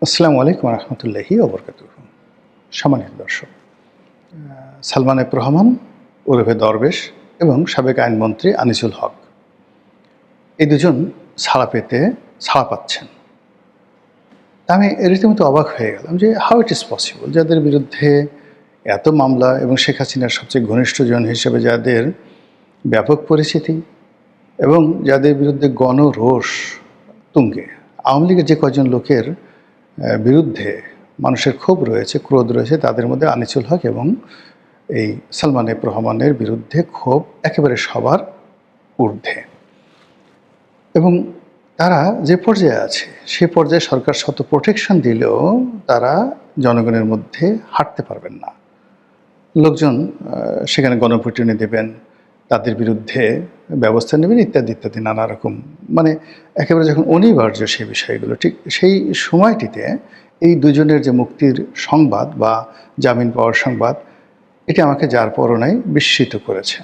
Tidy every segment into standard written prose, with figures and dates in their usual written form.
আসসালামু আলাইকুম রহমতুল্লাহি ওবরকাতুহু। সম্মানিত দর্শক, সালমান এফ রহমান ওরফে দরবেশ এবং সাবেক আইনমন্ত্রী আনিসুল হক এই দুজন ছাড়া পাচ্ছেন। আমি রীতিমতো অবাক হয়ে গেলাম যে হাউ ইট ইজ পসিবল, যাদের বিরুদ্ধে এত মামলা এবং শেখ হাসিনার সবচেয়ে ঘনিষ্ঠজন হিসেবে যাদের ব্যাপক পরিচিতি এবং যাদের বিরুদ্ধে গণরোষ তুঙ্গে, আওয়ামী লীগের যে কয়জন লোকের বিরুদ্ধে মানুষের ক্ষোভ রয়েছে, ক্রোধ রয়েছে, তাদের মধ্যে আনিসুল হক এবং এই সালমান এফ রহমানের বিরুদ্ধে ক্ষোভ একেবারে সবার ঊর্ধ্বে। এবং তারা যে পর্যায়ে আছে সে পর্যায়ে সরকার শত প্রোটেকশন দিলেও তারা জনগণের মধ্যে হাঁটতে পারবেন না। লোকজন সেখানে গণপিটুনি দেবেন, তাদের বিরুদ্ধে ব্যবস্থা নেবেন, ইত্যাদি ইত্যাদি নানা রকম, মানে একেবারে যখন অনিবার্য সেই বিষয়গুলো, ঠিক সেই সময়টিতে এই দুজনের যে মুক্তির সংবাদ বা জামিন পাওয়ার সংবাদ, এটি আমাকে যার পরনাই বিস্মিত করেছে।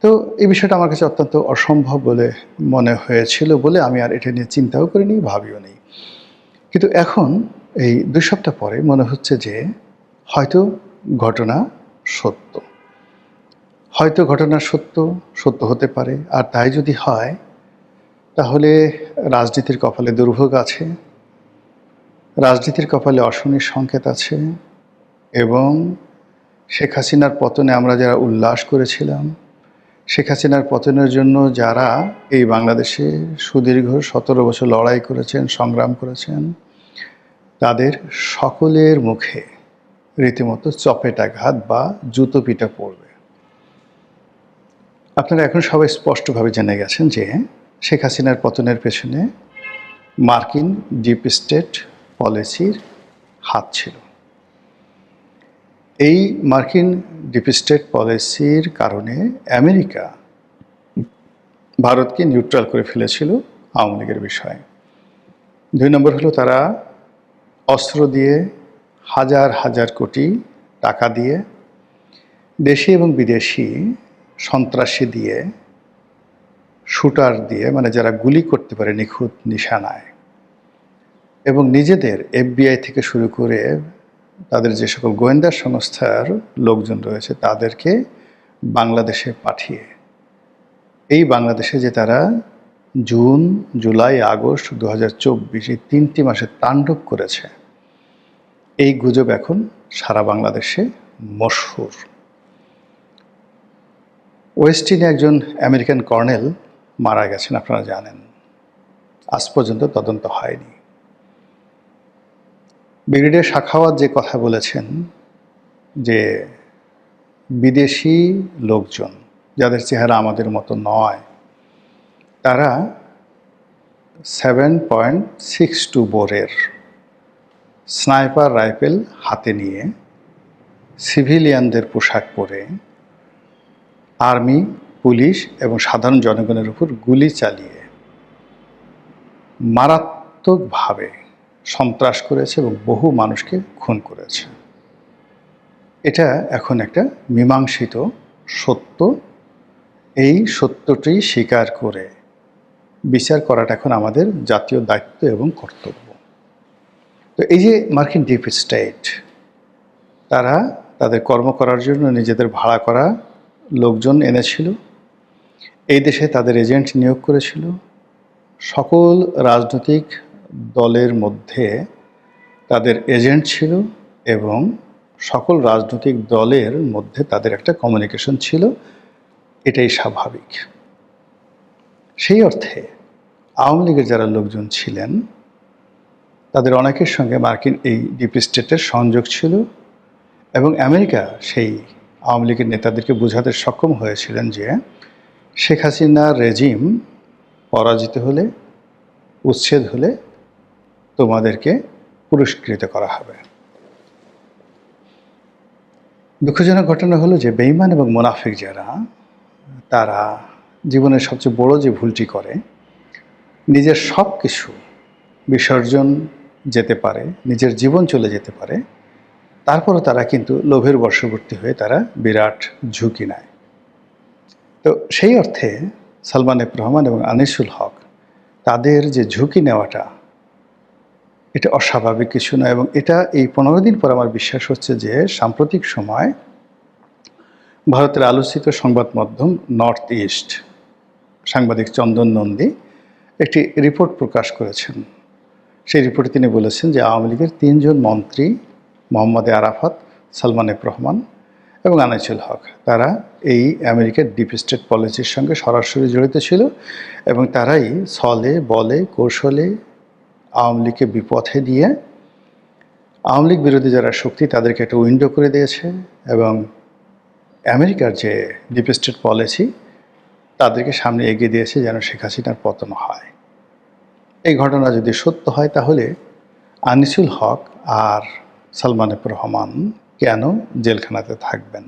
তো এই বিষয়টা আমার কাছে অত্যন্ত অসম্ভব বলে মনে হয়েছিল বলে আমি আর এটা নিয়ে চিন্তাও করিনি, ভাবিও নেই। কিন্তু এখন এই 2 সপ্তাহ পরে মনে হচ্ছে যে হয়তো ঘটনা সত্য, হয়তো ঘটনা সত্য হতে পারে। আর তাই যদি হয় তাহলে রাজনীতির কপালে দুর্ভোগ আছে, রাজনীতির কপালে অশনির সংকেত আছে। এবং শেখ হাসিনার পতনে আমরা যারা উল্লাস করেছিলাম, শেখ হাসিনার পতনের জন্য যারা এই বাংলাদেশে সুদীর্ঘ 17 বছর লড়াই করেছেন, সংগ্রাম করেছেন, তাদের সকলের মুখে রীতিমতো চপেটাঘাত বা জুতো পিটা পড়বে। আপনারা এখন সবাই স্পষ্টভাবে জেনে গেছেন যে শেখ হাসিনার পতনের পেছনে মার্কিন ডিপ স্টেট পলিসির হাত ছিল। এই মার্কিন ডিপ স্টেট পলিসির কারণে আমেরিকা ভারতকে নিউট্রাল করে ফেলেছিল আওয়ামী লীগের বিষয়ে। 2 নম্বর হলো, তারা অস্ত্র দিয়ে হাজার হাজার কোটি টাকা দিয়ে দেশি এবং বিদেশি সন্ত্রাসী দিয়ে, শুটার দিয়ে, মানে যারা গুলি করতে পারে নিখুঁত নিশানায়, এবং নিজেদের FBI থেকে শুরু করে তাদের যে সকল গোয়েন্দা সংস্থার লোকজন রয়েছে তাদেরকে বাংলাদেশে পাঠিয়ে এই বাংলাদেশে যে তারা জুন, জুলাই, আগস্ট 2024 এই 3টি মাসে তাণ্ডব করেছে, এই গুজব এখন সারা বাংলাদেশে মশহুর। ওয়েস্টিনে একজন আমেরিকান কর্নেল মারা গেছেন, আপনারা জানেন। আজ পর্যন্ত তদন্ত হয়নি। ব্রিগেডিয়ার সাখাওয়াত যে কথা বলেছেন যে বিদেশি লোকজন যাদের চেহারা আমাদের মতো নয়, তারা 7.62 বোরের স্নাইপার রাইফেল হাতে নিয়ে সিভিলিয়ানদের পোশাক পরে আর্মি, পুলিশ এবং সাধারণ জনগণের উপর গুলি চালিয়ে মারাত্মকভাবে সন্ত্রাস করেছে এবং বহু মানুষকে খুন করেছে। এটা এখন একটা মীমাংসিত সত্য। এই সত্যটি স্বীকার করে বিচার করাটা এখন আমাদের জাতীয় দায়িত্ব এবং কর্তব্য। তো এই যে মার্কিন ডিপ স্টেট, তারা তাদের কর্ম করার জন্য নিজেদের ভাড়া করা লোকজন এনেছিল, এই দেশে তাদের এজেন্ট নিয়োগ করেছিল। সকল রাজনৈতিক দলের মধ্যে তাদের এজেন্ট ছিল এবং সকল রাজনৈতিক দলের মধ্যে তাদের একটা কমিউনিকেশন ছিল। এটাই স্বাভাবিক। সেই অর্থে আওয়ামী লীগের যারা লোকজন ছিলেন তাদের অনেকের সঙ্গে মার্কিন এই ডিপ স্টেটের সংযোগ ছিল এবং আমেরিকা সেই আওয়ামী লীগের নেতাদেরকে বোঝাতে সক্ষম হয়েছিলেন যে শেখ হাসিনার রেজিম পরাজিত হলে, উচ্ছেদ হলে তোমাদেরকে পুরস্কৃত করা হবে। দুঃখজনক ঘটনা হলো যে বেঈমান এবং মুনাফিক যারা, তারা জীবনের সবচেয়ে বড় যে ভুলটি করে, নিজের সব কিছু বিসর্জন যেতে পারে, নিজের জীবন চলে যেতে পারে, তারপরও তারা কিন্তু লোভের বশবর্তী হয়ে তারা বিরাট ঝুঁকি নেয়। তো সেই অর্থে সালমান এফ রহমান এবং আনিসুল হক তাদের যে ঝুঁকি নেওয়াটা, এটা অস্বাভাবিক কিছু নয়, এবং এটা এই 15 দিন পর আমার বিশ্বাস হচ্ছে যে সাম্প্রতিক সময় ভারতের আলোচিত সংবাদ মাধ্যম নর্থ ইস্ট সাংবাদিক চন্দন নন্দী একটি রিপোর্ট প্রকাশ করেছেন। সেই রিপোর্টে তিনি বলেছেন যে আওয়ামী লীগের 3 জন মন্ত্রী মোহাম্মদ আরাফাত, সালমান এফ রহমান এবং আনিসুল হক, তারা এই আমেরিকার ডিপ স্টেট পলিসির সঙ্গে সরাসরি জড়িত ছিল এবং তারাই ছলে বলে কৌশলে আওয়ামী লীগকে বিপথে দিয়ে আওয়ামী লীগ বিরোধী যারা শক্তি তাদেরকে একটা উইন্ডো করে দিয়েছে এবং আমেরিকার যে ডিপ স্টেট পলিসি তাদেরকে সামনে এগিয়ে দিয়েছে যেন শেখ হাসিনার পতন হয়। এই ঘটনা যদি সত্য হয় তাহলে আনিসুল হক আর সালমান এফ রহমান কেন জেলখানাতে থাকবেন?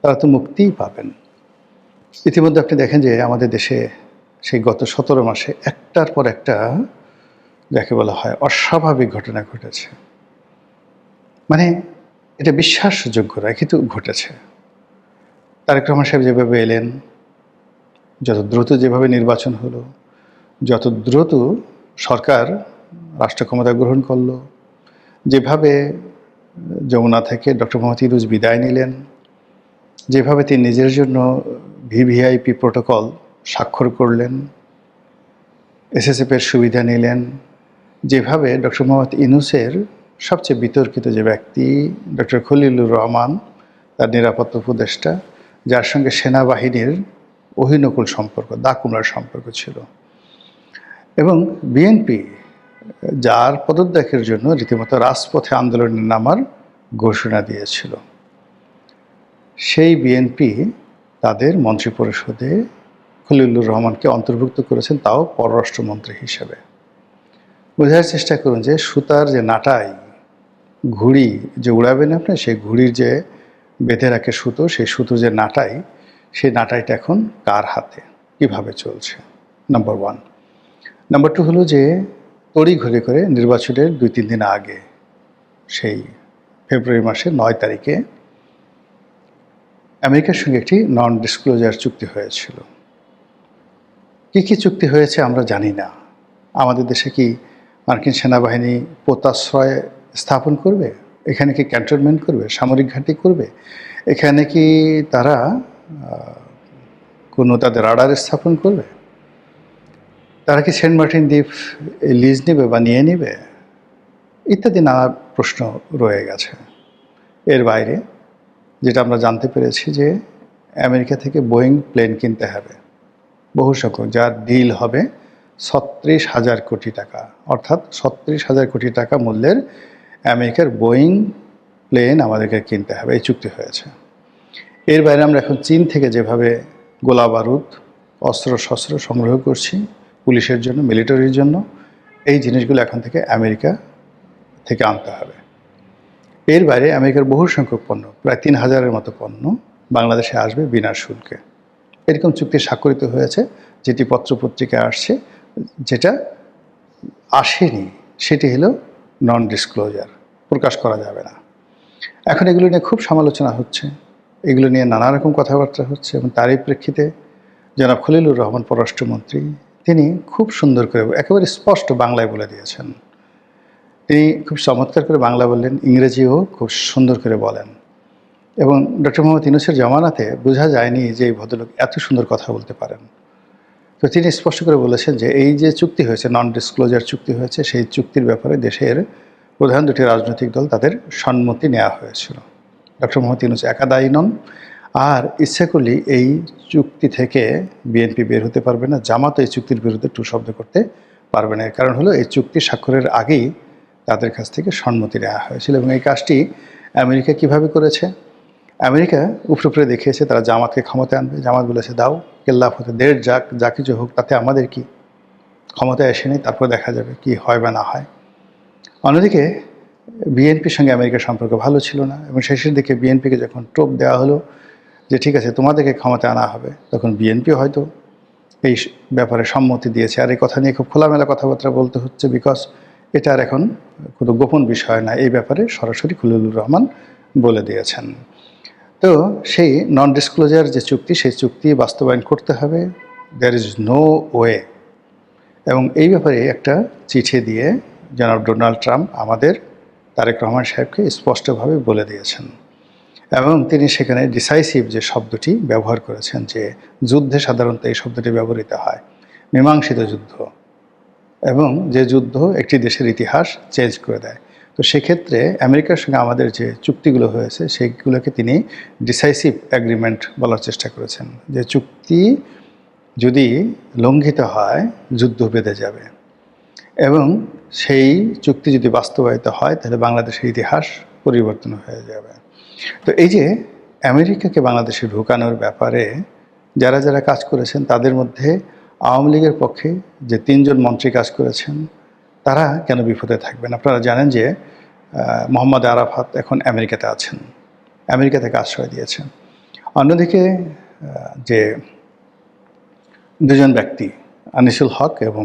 তারা তো মুক্তিই পাবেন। ইতিমধ্যে আপনি দেখেন যে আমাদের দেশে সেই গত 17 মাসে একটার পর একটা যাকে বলা হয় অস্বাভাবিক ঘটনা ঘটেছে। মানে এটা বিশ্বাসযোগ্য নয়, কিন্তু ঘটেছে। তারেক রহমান সাহেব যেভাবে এলেন, যত দ্রুত যেভাবে নির্বাচন হলো, যত দ্রুত সরকার রাষ্ট্র ক্ষমতা গ্রহণ করলো, যেভাবে যমুনা থেকে ডক্টর মোহাম্মদ ইউনূস বিদায় নিলেন, যেভাবে তিনি নিজের জন্য ভিভিআইপি প্রোটোকল স্বাক্ষর করলেন, এসএসএফের সুবিধা নিলেন, যেভাবে ডক্টর মোহাম্মদ ইউনূসের সবচেয়ে বিতর্কিত যে ব্যক্তি ডক্টর খলিলুর রহমান, তার নিরাপত্তা উপদেষ্টা, যার সঙ্গে সেনাবাহিনীর অহিনকুল সম্পর্ক, দাকুমরার সম্পর্ক ছিল, এবং বিএনপি যার পদত্যাগের জন্য রীতিমতো রাজপথে আন্দোলনে নামার ঘোষণা দিয়েছিল, সেই বিএনপি তাদের মন্ত্রিপরিষদে খলিলুর রহমানকে অন্তর্ভুক্ত করেছেন, তাও পররাষ্ট্রমন্ত্রী হিসেবে। বোঝার চেষ্টা করুন যে সুতার যে নাটাই, ঘুড়ি যে উড়াবেন আপনি, সেই ঘুড়ির যে বেঁধে রাখে সুতো, সেই সুতো যে নাটাই, সেই নাটাইটা এখন কার হাতে, কিভাবে চলছে? নাম্বার 1। নাম্বার 2 হলো যে তড়িঘড়ি করে নির্বাচনের 2-3 দিন আগে, সেই ফেব্রুয়ারি মাসের 9 তারিখে আমেরিকার সঙ্গে একটি নন ডিসক্লোজার চুক্তি হয়েছিল। কী চুক্তি হয়েছে আমরা জানি না। আমাদের দেশে কি মার্কিন সেনাবাহিনী পোতাশ্রয় স্থাপন করবে? এখানে কি ক্যান্টনমেন্ট করবে? সামরিক ঘাঁটি করবে? এখানে কি তারা কোনো তাদের রাডার স্থাপন করবে? তারা কি সেন্ট মার্টিন দ্বীপ লিজ নেবে বা নিয়ে নেবে? ইত্যাদি নানা প্রশ্ন রয়ে গেছে। এর বাইরে যেটা আমরা জানতে পেরেছি যে আমেরিকা থেকে বোয়িং প্লেন কিনতে হবে বহু সংখ্যক, যার ডিল হবে 36,000 কোটি টাকা, অর্থাৎ 36,000 কোটি টাকা মূল্যের আমেরিকার বোয়িং প্লেন আমাদেরকে কিনতে হবে, এই চুক্তি হয়েছে। এর বাইরে আমরা এখন চীন থেকে যেভাবে গোলা বারুদ, অস্ত্রশস্ত্র সংগ্রহ করছি পুলিশের জন্য, মিলিটারির জন্য, এই জিনিসগুলো এখন থেকে আমেরিকা থেকে আনতে হবে। এর বাইরে আমেরিকার বহু সংখ্যক পণ্য, প্রায় 3,000-এর মতো পণ্য বাংলাদেশে আসবে বিনা শুল্কে। এরকম চুক্তি স্বাক্ষরিত হয়েছে, যেটি পত্রপত্রিকায় আসছে। যেটা আসেনি সেটি হলো নন ডিসক্লোজার, প্রকাশ করা যাবে না। এখন এগুলো নিয়ে খুব সমালোচনা হচ্ছে, এগুলো নিয়ে নানা রকম কথাবার্তা হচ্ছে, এবং তারই প্রেক্ষিতে জনাব খলিলুর রহমান পররাষ্ট্রমন্ত্রী, তিনি খুব সুন্দর করে একেবারে স্পষ্ট বাংলায় বলে দিয়েছেন। তিনি খুব চমৎকার করে বাংলা বললেন, ইংরেজিও খুব সুন্দর করে বলেন, এবং ডক্টর মোহাম্মদ ইউনূসের জমানাতে বোঝা যায়নি যে এই ভদ্রলোক এত সুন্দর কথা বলতে পারেন। তো তিনি স্পষ্ট করে বলেছেন যে এই যে চুক্তি হয়েছে, নন ডিসক্লোজার চুক্তি হয়েছে, সেই চুক্তির ব্যাপারে দেশের প্রধান 2টি রাজনৈতিক দল তাদের সম্মতি নেওয়া হয়েছিল। ডক্টর মোহাম্মদ ইউনূস একা দায়ী নন, আর ইচ্ছা করলেই এই চুক্তি থেকে বিএনপি বের হতে পারবে না, জামাত এই চুক্তির বিরুদ্ধে টু শব্দ করতে পারবে না। এর কারণ হলো এই চুক্তি স্বাক্ষরের আগেই তাদের কাছ থেকে সম্মতি নেওয়া হয়েছিল, এবং এই কাজটি আমেরিকা কিভাবে করেছে? আমেরিকা উপরে দেখিয়েছে তারা জামাতকে ক্ষমতায় আনবে। জামাত বলেছে দাও, কেল্লাফ হতে দেড় যাক, যা কিছু হোক তাতে আমাদের কি, ক্ষমতায় আসেনি, তারপর দেখা যাবে কি হয় বা না হয়। অন্যদিকে বিএনপির সঙ্গে আমেরিকার সম্পর্ক ভালো ছিল না, এবং শেষের দিকে বিএনপিকে যখন টোপ দেওয়া হলো যে ঠিক আছে তোমাদেরকে ক্ষমতায় আনা হবে, তখন বিএনপি হয়তো এই ব্যাপারে সম্মতি দিয়েছে। আর এই কথা নিয়ে খুব খোলামেলা কথাবার্তা বলতে হচ্ছে, বিকজ এটা আর এখন কোনো গোপন বিষয় না, এই ব্যাপারে সরাসরি খলিলুর রহমান বলে দিয়েছেন। তো সেই নন ডিসক্লোজার যে চুক্তি, সেই চুক্তি বাস্তবায়ন করতে হবে, দেয়ার ইজ নো ওয়ে। এবং এই ব্যাপারে একটা চিঠি দিয়ে জনাব ডোনাল্ড ট্রাম্প আমাদের তারেক রহমান সাহেবকে স্পষ্টভাবে বলে দিয়েছেন এবং তিনি সেখানে ডিসাইসিভ যে শব্দটি ব্যবহার করেছেন, যে যুদ্ধে সাধারণত এই শব্দটি ব্যবহৃত হয়, মীমাংসিত যুদ্ধ, এবং যে যুদ্ধ একটি দেশের ইতিহাস চেঞ্জ করে দেয়। তো সেক্ষেত্রে আমেরিকার সঙ্গে আমাদের যে চুক্তিগুলো হয়েছে সেইগুলোকে তিনি ডিসাইসিভ অ্যাগ্রিমেন্ট বলার চেষ্টা করেছেন, যে চুক্তি যদি লঙ্ঘিত হয় যুদ্ধ বেঁধে যাবে এবং সেই চুক্তি যদি বাস্তবায়িত হয় তাহলে বাংলাদেশের ইতিহাস পরিবর্তন হয়ে যাবে। তো এই যে আমেরিকাকে বাংলাদেশে ঢোকানোর ব্যাপারে যারা যারা কাজ করেছেন তাদের মধ্যে আওয়ামী লীগের পক্ষে যে 3 জন মন্ত্রী কাজ করেছেন তারা কেন বিপদে থাকবেন? আপনারা জানেন যে মোহাম্মদ আরাফাত এখন আমেরিকাতে আছেন, আমেরিকা থেকে আশ্রয় দিয়েছেন। অন্যদিকে যে 2 জন ব্যক্তি আনিসুল হক এবং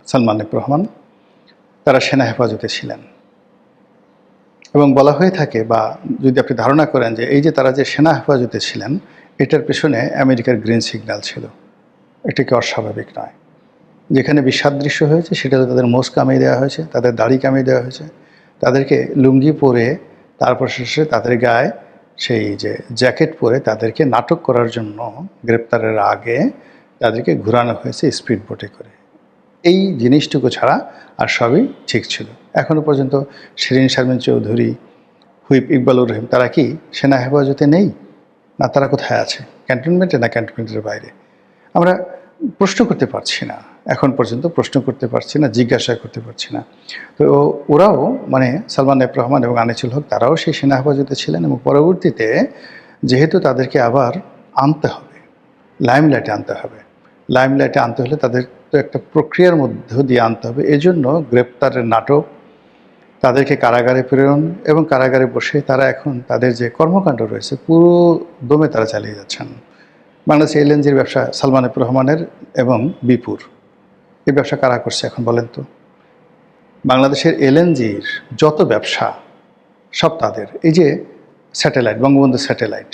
সালমান এফ রহমান, তারা সেনা হেফাজতে ছিলেন এবং বলা হয়ে থাকে, বা যদি আপনি ধারণা করেন যে এই যে তারা যে সেনা হেফাজতে ছিলেন এটার পেছনে আমেরিকার গ্রিন সিগন্যাল ছিল, এটা কি অস্বাভাবিক নয়? যেখানে বিসাদৃশ্য হয়েছে সেটা তাদের মোষ কামিয়ে দেওয়া হয়েছে, তাদের দাড়ি কামিয়ে দেওয়া হয়েছে, তাদেরকে লুঙ্গি পরে তারপর শেষে তাদের গায়ে সেই যে জ্যাকেট পরে তাদেরকে নাটক করার জন্য গ্রেপ্তারের আগে তাদেরকে ঘোরানো হয়েছে স্পিড বোটে করে। এই জিনিসটুকু ছাড়া আর সবই ঠিক ছিল। এখনও পর্যন্ত শিরিন শারমিন চৌধুরী, হুইপ ইকবালুর রহিম, তারা কি সেনা হেফাজতে নেই? না, তারা কোথায় আছে? ক্যান্টনমেন্টে না ক্যান্টনমেন্টের বাইরে? আমরা প্রশ্ন করতে পারছি না, এখন পর্যন্ত প্রশ্ন করতে পারছি না, জিজ্ঞাসা করতে পারছি না। তো ওরাও মানে সালমান এফ রহমান এবং আনিসুল হক তারাও সেই সেনা হেফাজতে ছিলেন এবং পরবর্তীতে যেহেতু তাদেরকে আবার আনতে হবে, লাইমলাইটে আনতে হবে, লাইমলাইটে আনতে হলে তাদের তো একটা প্রক্রিয়ার মধ্য দিয়ে আনতে হবে, এজন্য গ্রেপ্তারের নাটক, তাদেরকে কারাগারে প্রেরণ এবং কারাগারে বসে তারা এখন তাদের যে কর্মকাণ্ড রয়েছে পুরো দমে তারা চালিয়ে যাচ্ছেন। বাংলাদেশে এলএনজির ব্যবসা সালমান এফ রহমানের এবং বিপুর, এই ব্যবসা কারা করছে এখন বলেন তো? বাংলাদেশের এলএনজির যত ব্যবসা সব তাদের। এই যে স্যাটেলাইট, বঙ্গবন্ধু স্যাটেলাইট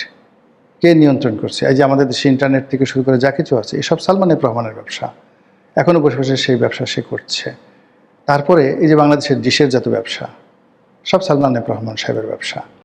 কে নিয়ন্ত্রণ করছে? এই যে আমাদের দেশে ইন্টারনেট থেকে শুরু করে যা কিছু আছে এসব সালমান এফ রহমানের ব্যবসা, এখনও বসে বসে সেই ব্যবসা সে করছে। তারপরে এই যে বাংলাদেশের ডিশের যত ব্যবসা সব সালমান এফ রহমান সাহেবের ব্যবসা।